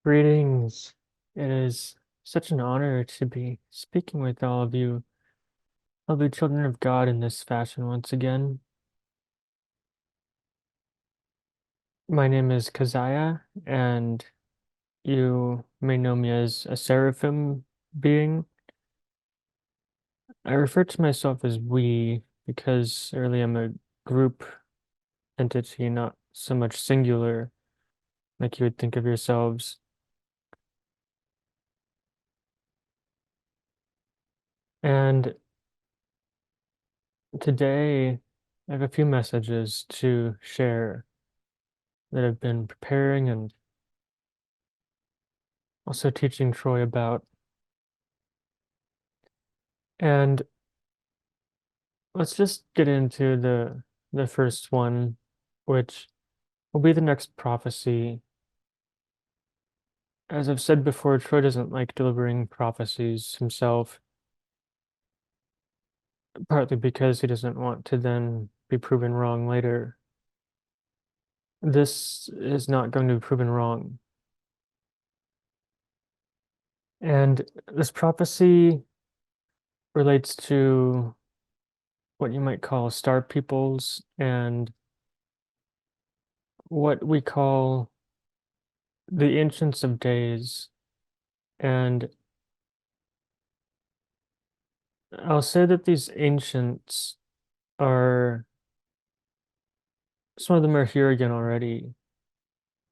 Greetings. It is such an honor to be speaking with all of you children of God in this fashion once again. My name is Kazaya, and you may know me as a seraphim being. I refer to myself as we because really I'm a group entity, not so much singular like you would think of yourselves. And today I have a few messages to share that I've been preparing and also teaching Troy about. And let's just get into the first one, which will be the next prophecy. As I've said before, Troy doesn't like delivering prophecies himself, partly because he doesn't want to then be proven wrong later. This is not going to be proven wrong. And this prophecy relates to what you might call star peoples and what we call the ancients of days. And I'll say that these ancients are, some of them are here again already.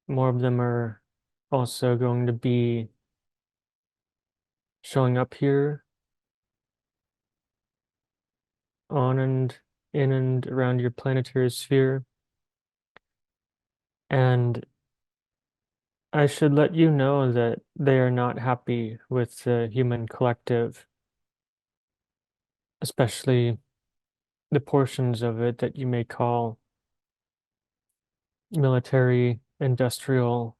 More of them are also going to be showing up here on and in and around your planetary sphere. And I should let you know that they are not happy with the human collective, especially the portions of it that you may call military, industrial,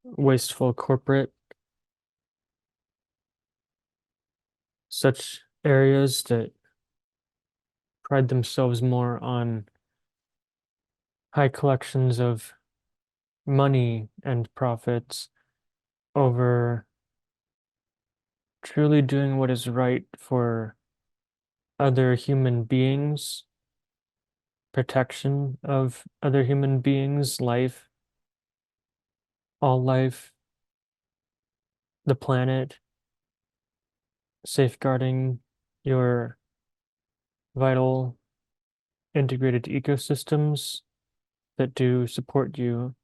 wasteful, corporate, such areas that pride themselves more on high collections of money and profits over truly doing what is right for other human beings, protection of other human beings, life, all life, the planet, safeguarding your vital integrated ecosystems that do support you.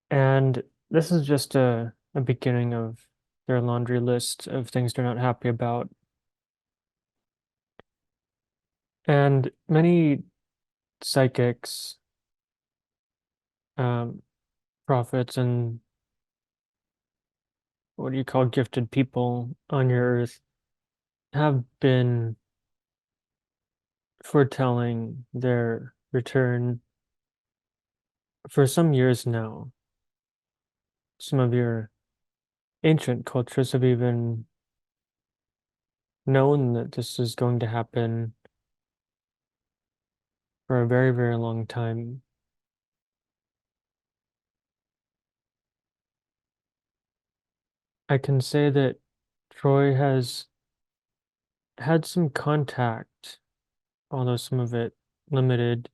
And this is just a beginning of their laundry list of things they're not happy about. And many psychics, um, prophets, and what do you call gifted people on your earth have been foretelling their return for some years now. Some of your ancient cultures have even known that this is going to happen for a very, very long time. I can say that Troy has had some contact, although some of it limited,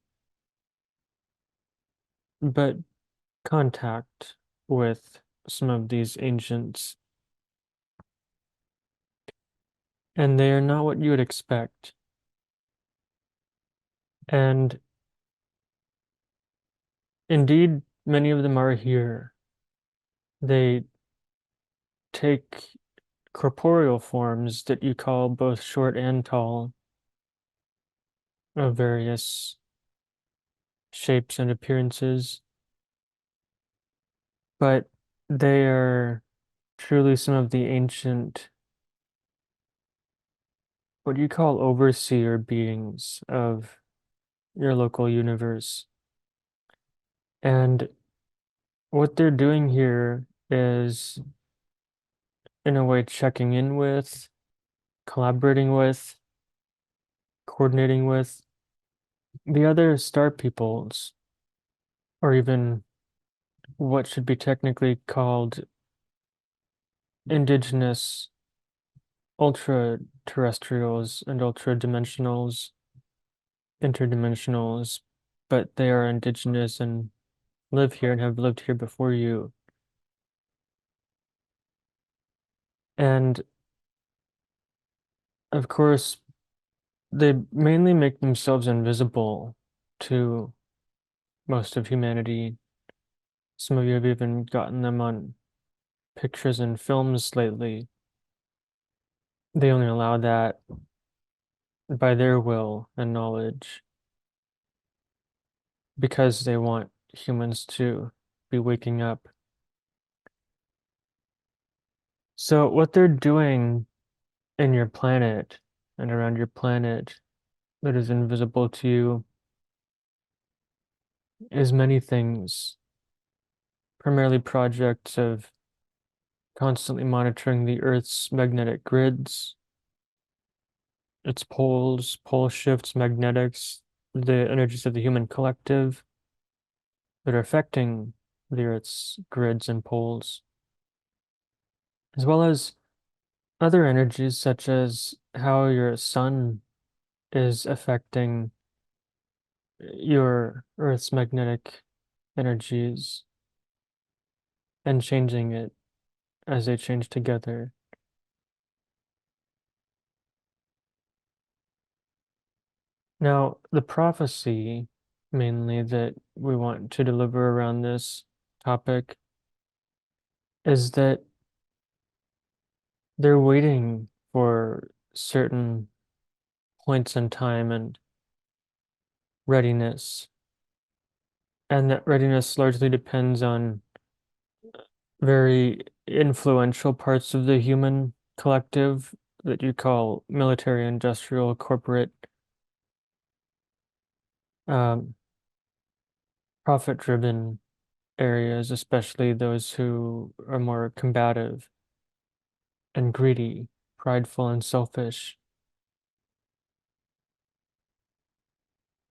but contact with some of these ancients, and they are not what you would expect. And indeed, many of them are here. They take corporeal forms that you call both short and tall, of various shapes and appearances, but they are truly some of the ancient, what do you call overseer beings of your local universe. And what they're doing here is, in a way, checking in with, collaborating with, coordinating with the other star peoples, or even what should be technically called indigenous ultra-terrestrials and ultra-dimensionals, interdimensionals, but they are indigenous and live here and have lived here before you. And of course, they mainly make themselves invisible to most of humanity. Some of you have even gotten them on pictures and films lately. They only allow that by their will and knowledge because they want humans to be waking up. So what they're doing in your planet and around your planet that is invisible to you is many things, primarily projects of constantly monitoring the Earth's magnetic grids, its poles, pole shifts, magnetics, the energies of the human collective that are affecting the Earth's grids and poles, as well as other energies such as how your sun is affecting your Earth's magnetic energies and changing it as they change together. Now, the prophecy mainly that we want to deliver around this topic is that they're waiting for certain points in time and readiness. And that readiness largely depends on very influential parts of the human collective that you call military, industrial, corporate, um, profit-driven areas, especially those who are more combative and greedy, prideful and selfish.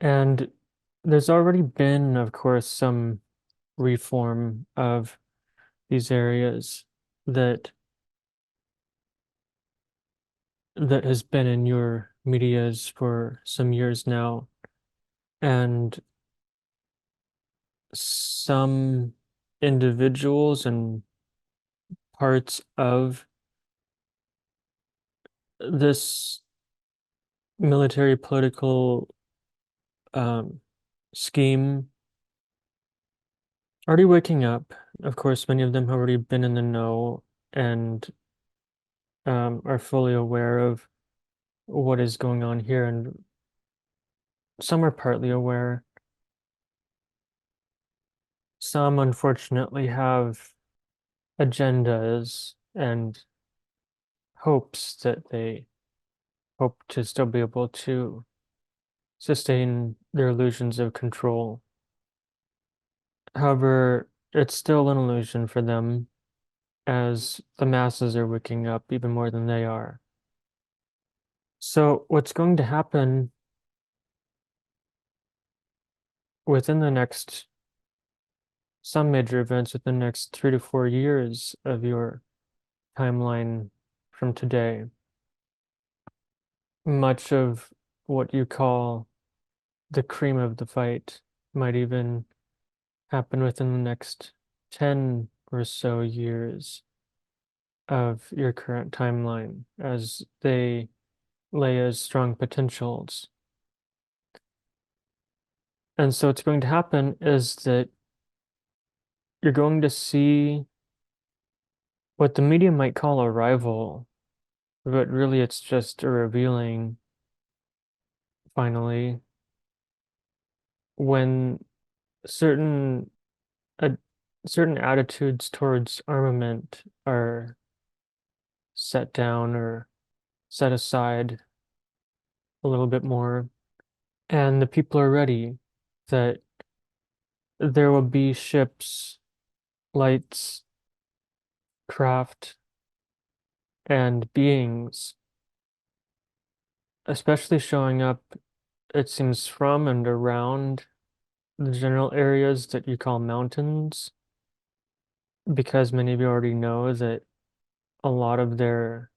And there's already been, of course, some reform of these areas that that has been in your medias for some years now. And some individuals and parts of this military political um, scheme already waking up. Of course, many of them have already been in the know and are fully aware of what is going on here, and some are partly aware. Some, unfortunately, have agendas and hopes that they hope to still be able to sustain their illusions of control. However, it's still an illusion for them as the masses are waking up even more than they are. So, what's going to happen within the next, some major events within the next 3 to 4 years of your timeline from today, much of what you call the cream of the fight might even happen within the next 10 or so years of your current timeline as they lay as strong potentials. And so what's going to happen is that you're going to see what the media might call a rival, but really it's just a revealing, finally, when certain uh, certain attitudes towards armament are set down or set aside a little bit more, and the people are ready that there will be ships, lights, craft, and beings, especially showing up, it seems, from and around the general areas that you call mountains, because many of you already know that a lot of their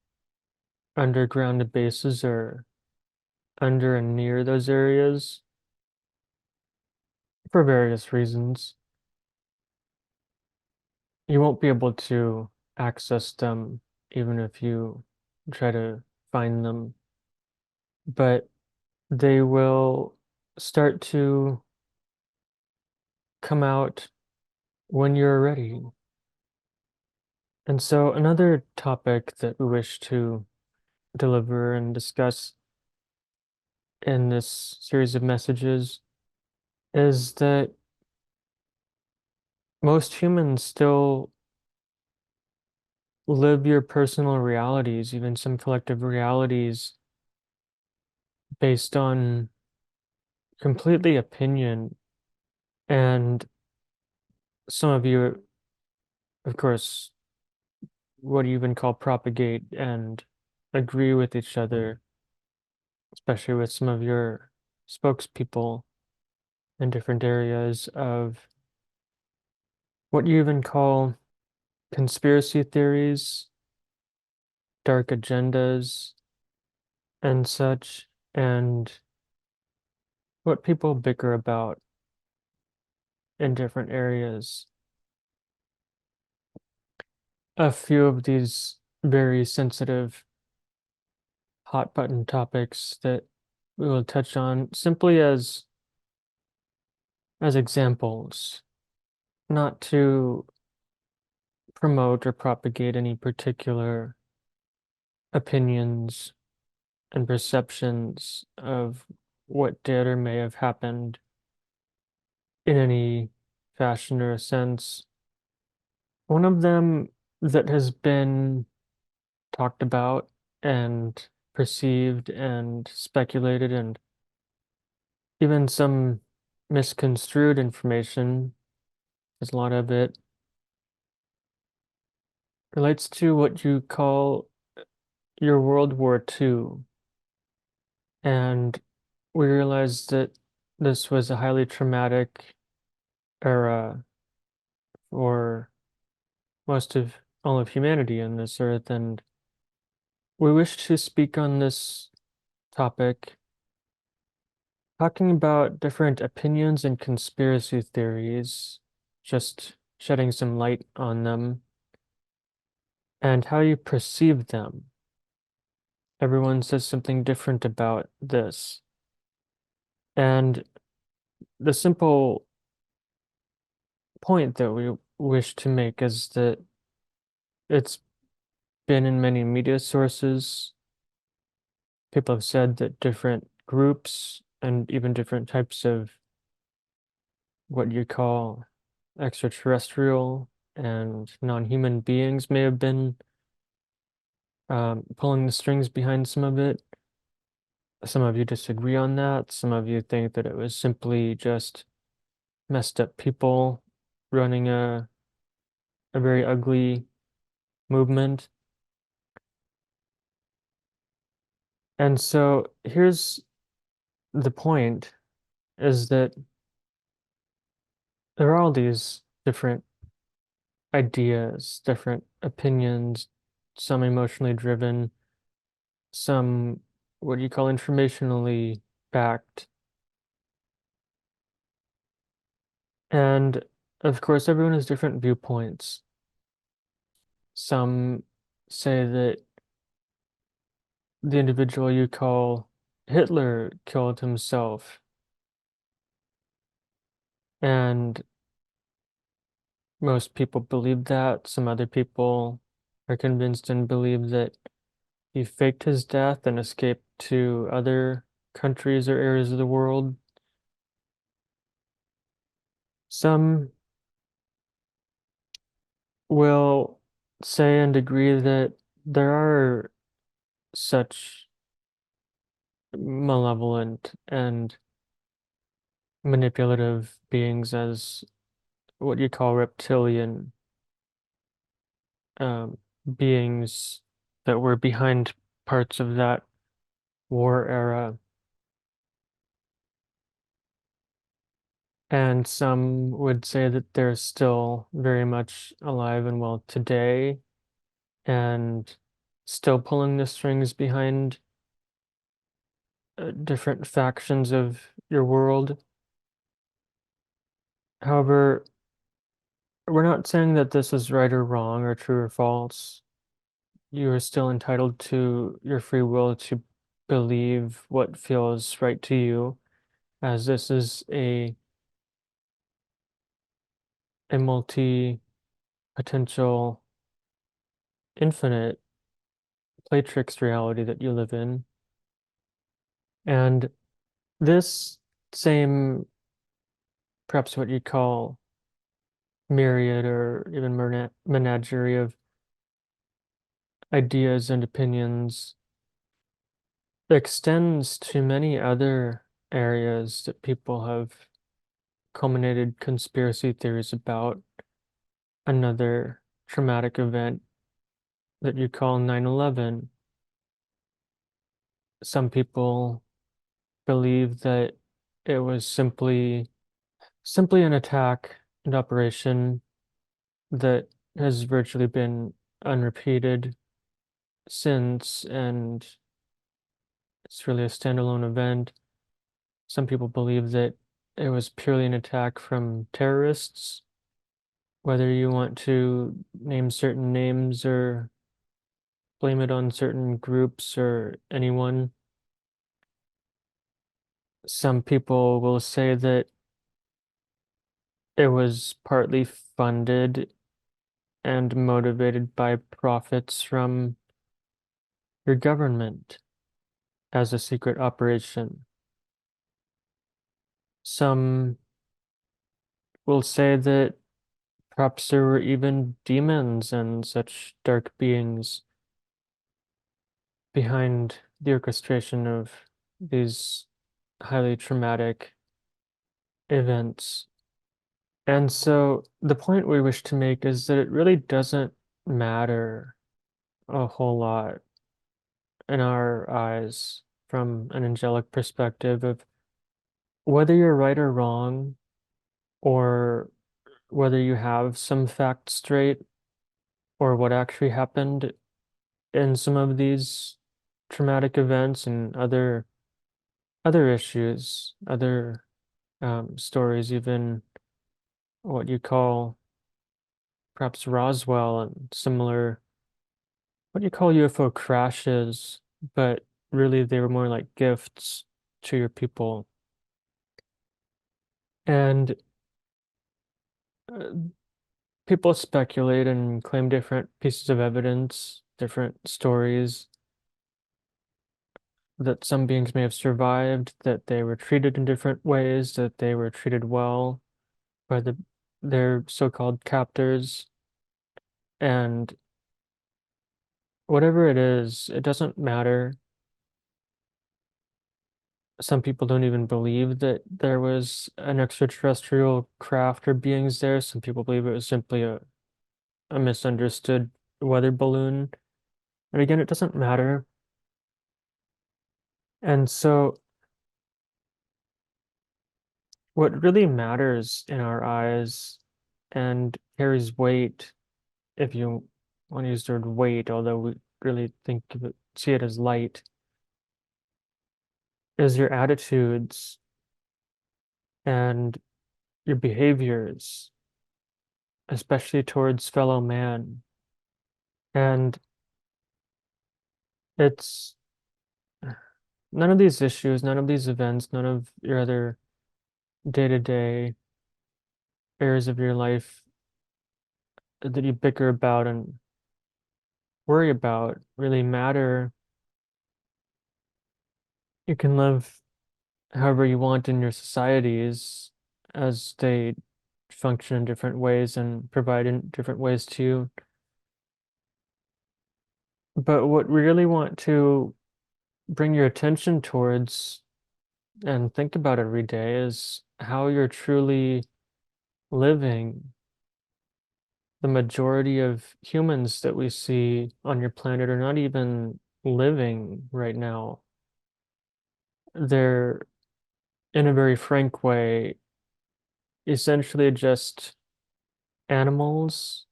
underground bases are under and near those areas for various reasons. You won't be able to access them even if you try to find them, but they will start to come out when you're ready. And so, another topic that we wish to deliver and discuss in this series of messages is that most humans still live your personal realities, even some collective realities, based on completely opinion. And some of you, of course, what you even call propagate and agree with each other, especially with some of your spokespeople in different areas of what you even call conspiracy theories, dark agendas, and such, and what people bicker about in different areas. A few of these very sensitive hot button topics that we will touch on simply as examples, not to promote or propagate any particular opinions and perceptions of what did or may have happened in any fashion or sense. One of them that has been talked about and perceived and speculated and even some misconstrued information, there's a lot of it, relates to what you call your World War II. And we realized that this was a highly traumatic era for most of all of humanity on this earth. And we wish to speak on this topic, talking about different opinions and conspiracy theories, just shedding some light on them and how you perceive them. Everyone says something different about this. And the simple point that we wish to make is that it's been in many media sources. People have said that different groups and even different types of what you call extraterrestrial and non-human beings may have been pulling the strings behind some of it. Some of you disagree on that. Some of you think that it was simply just messed up people running a very ugly movement. And so here's the point is that there are all these different ideas, different opinions, some emotionally driven, some what do you call informationally backed. And of course, everyone has different viewpoints. Some say that the individual you call Hitler killed himself, and most people believe that. Some other people are convinced and believe that he faked his death and escaped to other countries or areas of the world. Some will say and agree that there are such malevolent and manipulative beings as what you call reptilian um, beings that were behind parts of that war era. And some would say that they're still very much alive and well today and still pulling the strings behind different factions of your world. However, we're not saying that this is right or wrong or true or false. You are still entitled to your free will to believe what feels right to you, as this is a multi-potential, infinite playtrix reality that you live in. And this same, perhaps what you'd call myriad or even menagerie of ideas and opinions extends to many other areas that people have culminated conspiracy theories about. Another traumatic event that you call 9/11. Some people believe that it was simply an attack and operation that has virtually been unrepeated since, and it's really a standalone event. Some people believe that it was purely an attack from terrorists, whether you want to name certain names or blame it on certain groups or anyone. Some people will say that it was partly funded and motivated by profits from your government as a secret operation. Some will say that perhaps there were even demons and such dark beings behind the orchestration of these highly traumatic events. And so the point we wish to make is that it really doesn't matter a whole lot in our eyes from an angelic perspective of whether you're right or wrong, or whether you have some facts straight, or what actually happened in some of these traumatic events and other issues, other stories, even what you call perhaps Roswell and similar, what you call UFO crashes, but really they were more like gifts to your people. And uh, people speculate and claim different pieces of evidence, different stories that some beings may have survived, that they were treated in different ways, that they were treated well by their so-called captors. And whatever it is, it doesn't matter. Some people don't even believe that there was an extraterrestrial craft or beings there. Some people believe it was simply a misunderstood weather balloon. And again, it doesn't matter. And so what really matters in our eyes and carries weight, if you want to use the word weight, although we really see it as light, is your attitudes and your behaviors, especially towards fellow man. And it's none of these issues, none of these events, none of your other day-to-day areas of your life that you bicker about and worry about really matter. You can live however you want in your societies as they function in different ways and provide in different ways to you. But what we really want to bring your attention towards and think about every day is how you're truly living. The majority of humans that we see on your planet are not even living right now. They're, in a very frank way, essentially just animals,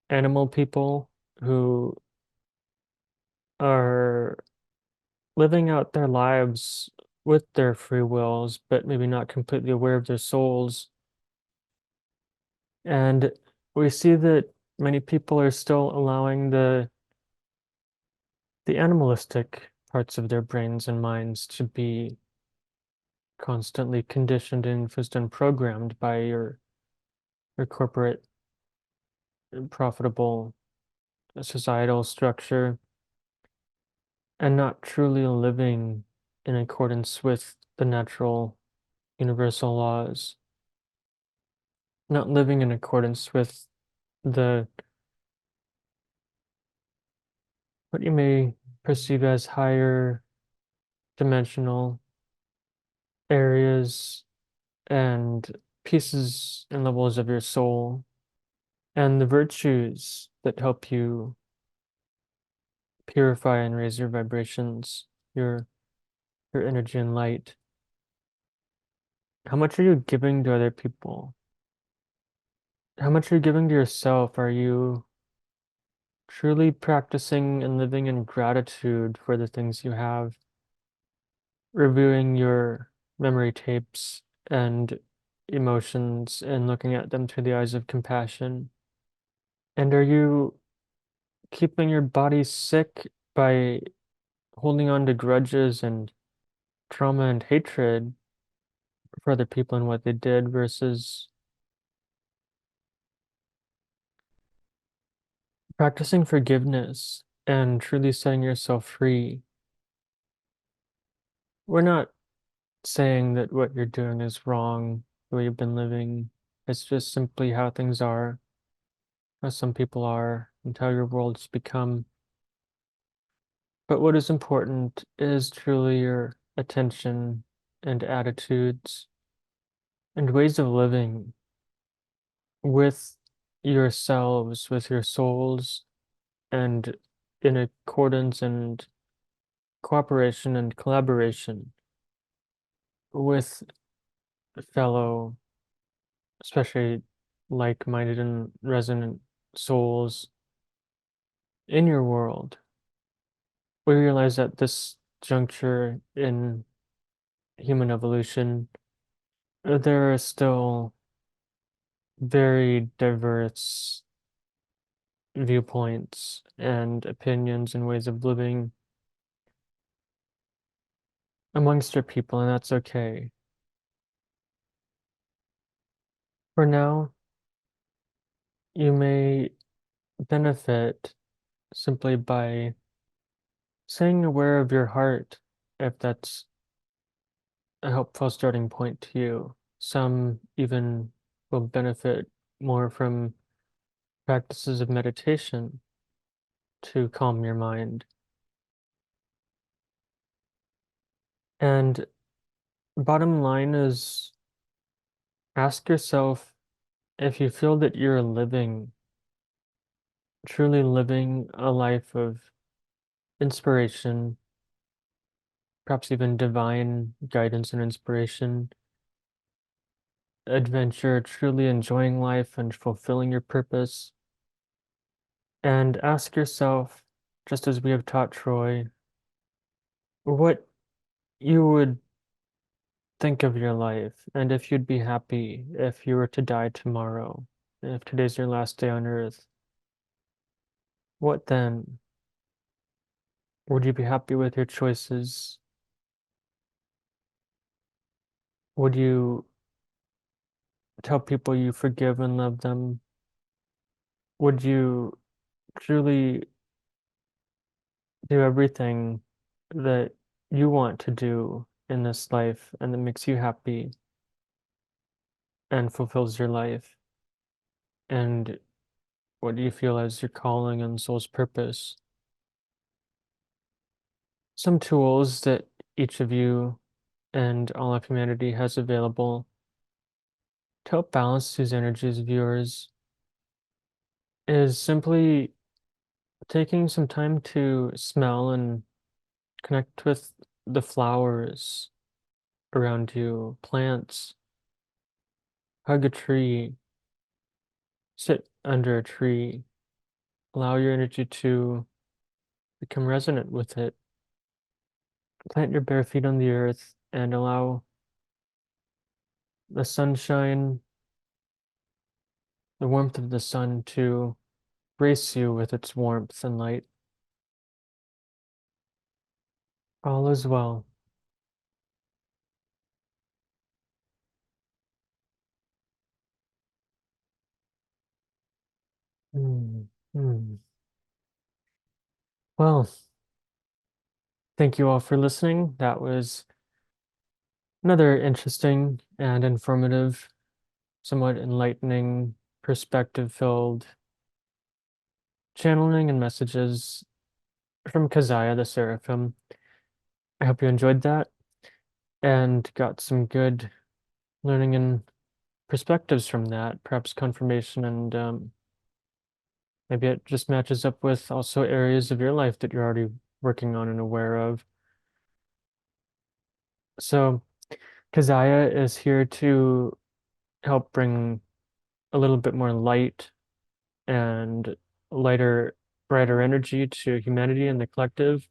animal people who are living out their lives with their free wills, but maybe not completely aware of their souls. And we see that many people are still allowing the animalistic parts of their brains and minds to be constantly conditioned, influenced, and programmed by your corporate profitable societal structure, and not truly living in accordance with the natural universal laws, not living in accordance with the what you may perceive as higher dimensional areas and pieces and levels of your soul, and the virtues that help you purify and raise your vibrations, your your energy and light. How much are you giving to other people? How much are you giving to yourself? Are you truly practicing and living in gratitude for the things you have, reviewing your memory tapes and emotions and looking at them through the eyes of compassion? And are you keeping your body sick by holding on to grudges and trauma and hatred for other people and what they did versus practicing forgiveness and truly setting yourself free? We're not saying that what you're doing is wrong, the way you've been living. It's just simply how things are, how some people are, and how your world's become. But what is important is truly your attention and attitudes and ways of living with yourselves, with your souls, and in accordance and cooperation and collaboration with fellow, especially like-minded and resonant souls in your world. We realize at this juncture in human evolution, there are still very diverse viewpoints and opinions and ways of living amongst our people, and that's okay. For now, you may benefit simply by staying aware of your heart, if that's a helpful starting point to you. Some even will benefit more from practices of meditation to calm your mind. And bottom line is ask yourself if you feel that you're living, truly living a life of inspiration, perhaps even divine guidance and inspiration, adventure, truly enjoying life and fulfilling your purpose. And ask yourself, just as we have taught Troy, what you would think of your life and if you'd be happy if you were to die tomorrow, if today's your last day on earth. What then? Would you be happy with your choices? Would you tell people you forgive and love them? Would you truly do everything that you want to do in this life and that makes you happy and fulfills your life? And what do you feel as your calling and soul's purpose? Some tools that each of you and all of humanity has available to help balance these energies of yours is simply taking some time to smell and connect with the flowers around you, plants, hug a tree, sit under a tree, allow your energy to become resonant with it. Plant your bare feet on the earth and allow the sunshine, the warmth of the sun to grace you with its warmth and light. All is well. Mm, mm. Well, thank you all for listening. That was another interesting and informative, somewhat enlightening, perspective-filled channeling and messages from Kazaya the Seraphim. I hope you enjoyed that and got some good learning and perspectives from that, perhaps confirmation, and maybe it just matches up with also areas of your life that you're already working on and aware of. So, Kazaya is here to help bring a little bit more light and lighter, brighter energy to humanity and the collective.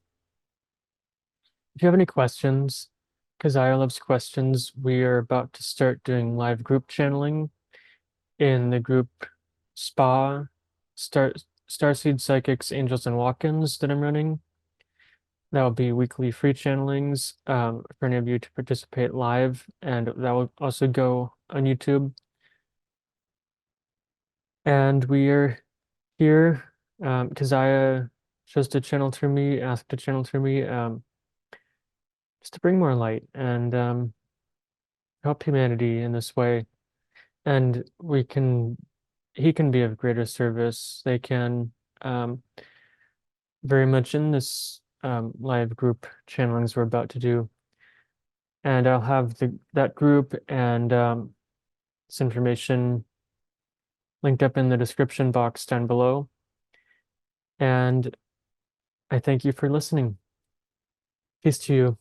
If you have any questions, Kazaya loves questions, we are about to start doing live group channeling in the group SPA, Star Starseed Psychics, Angels, and Walk-ins that I'm running. That will be weekly free channelings for any of you to participate live, and that will also go on YouTube. And we are here. Kazaya chose to channel through me, asked to channel through me, just to bring more light and help humanity in this way. And he can be of greater service. They can very much in this live group channelings we're about to do. And I'll have that group and this information linked up in the description box down below. And I thank you for listening. Peace to you.